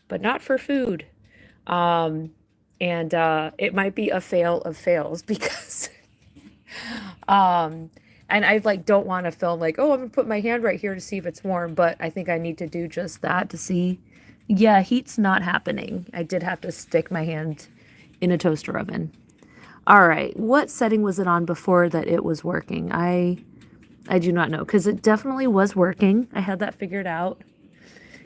but not for food. Um, and it might be a fail of fails because um and I like don't want to film like, oh, I'm gonna put my hand right here to see if it's warm, but I think I need to do just that to see. Yeah, heat's not happening. I did have to stick my hand in a toaster oven. All right, what setting was it on before that it was working? I do not know, because it definitely was working. I had that figured out.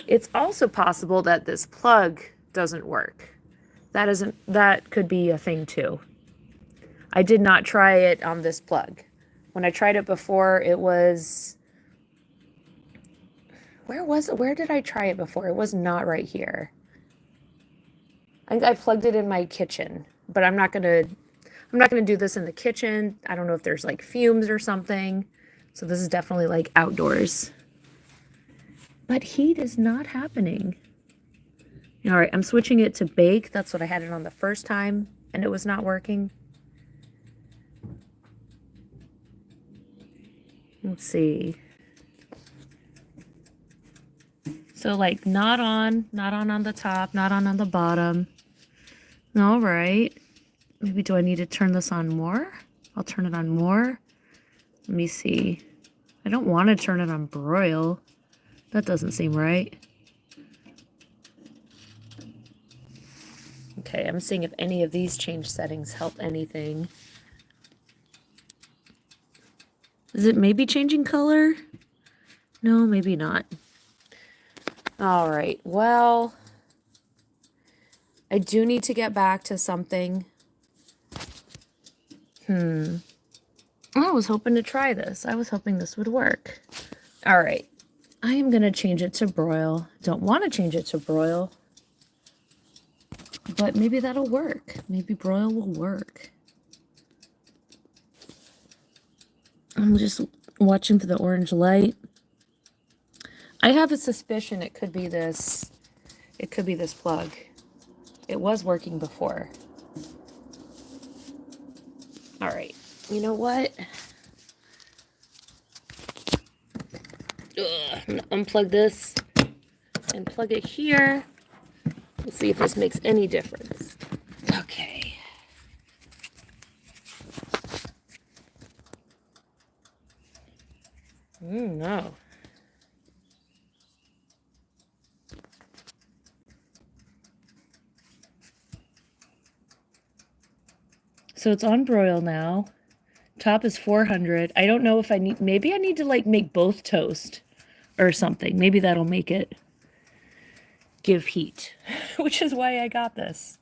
It's also possible that this plug doesn't work. That could be a thing too. I did not try it on this plug. When I tried it before, it was where did I try it before? It was not right here. I think I plugged it in my kitchen, but I'm not gonna do this in the kitchen. I don't know if there's like fumes or something. So this is definitely like outdoors. But heat is not happening. All right, I'm switching it to bake. That's what I had it on the first time, and it was not working. Let's see. So like not on the top, not on the bottom. All right. Maybe do I need to turn this on more? I'll turn it on more. Let me see. I don't want to turn it on broil. That doesn't seem right. Okay, I'm seeing if any of these change settings help anything. Is it maybe changing color? No, maybe not. All right, well, I do need to get back to something. I was hoping to try this. I was hoping this would work. All right, I am going to change it to broil. Don't want to change it to broil, but maybe that'll work. Maybe broil will work. I'm just watching for the orange light. I have a suspicion it could be this plug. It was working before. All right, you know what? I'm gonna unplug this and plug it here. We'll see if this makes any difference. Okay. No. So it's on broil now. Top is 400. I don't know if maybe I need to like make both toast or something. Maybe that'll make it give heat, which is why I got this.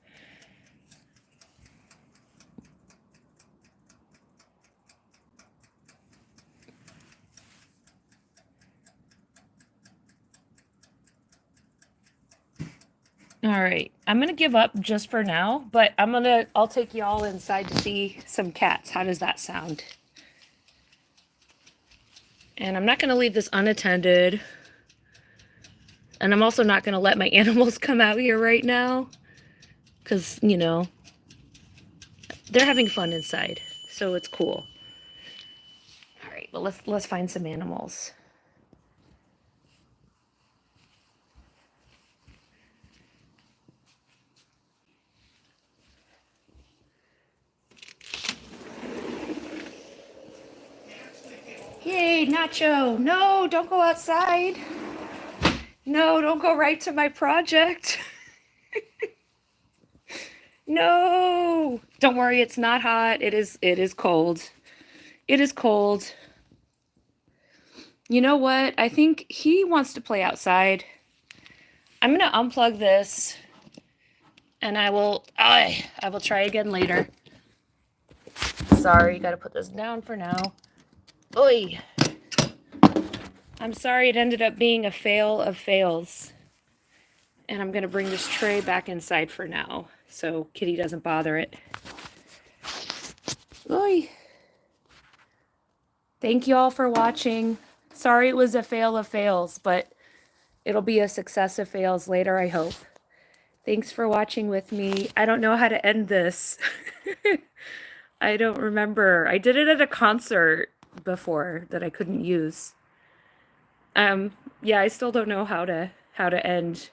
All right, I'm gonna give up just for now, but I'll take y'all inside to see some cats. How does that sound? And I'm not gonna leave this unattended. And I'm also not gonna let my animals come out here right now, because, you know, they're having fun inside, so it's cool. All right, well, let's find some animals. Yay, Nacho! No, don't go outside. No, don't go right to my project. No! Don't worry, it's not hot. It is cold. It is cold. You know what? I think he wants to play outside. I'm gonna unplug this and I will try again later. Sorry, gotta put this down for now. Oi! I'm sorry it ended up being a fail of fails. And I'm gonna bring this tray back inside for now, so Kitty doesn't bother it. Oi! Thank you all for watching. Sorry it was a fail of fails, but it'll be a success of fails later, I hope. Thanks for watching with me. I don't know how to end this. I don't remember. I did it at a concert before that I couldn't use. Yeah, I still don't know how to end